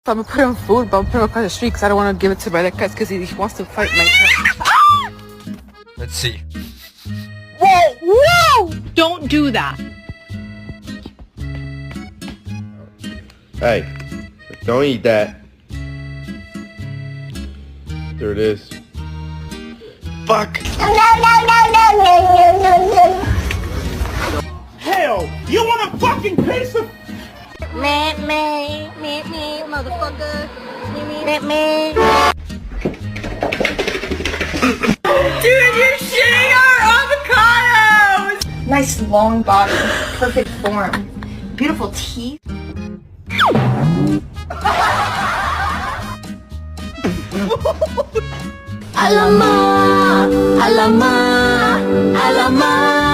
I'm gonna put it on food, but I'm putting it across the street because I don't want to give it to my cat because he wants to fight my cat. Let's see. Whoa! Whoa! Don't do that. Hey, don't eat that. There it is. Fuck! Hell, you want a fucking piece of... Me, motherfucker. Me. Dude, you're shitting our avocados! Nice long body, perfect form, beautiful teeth. Alama, alama, alama.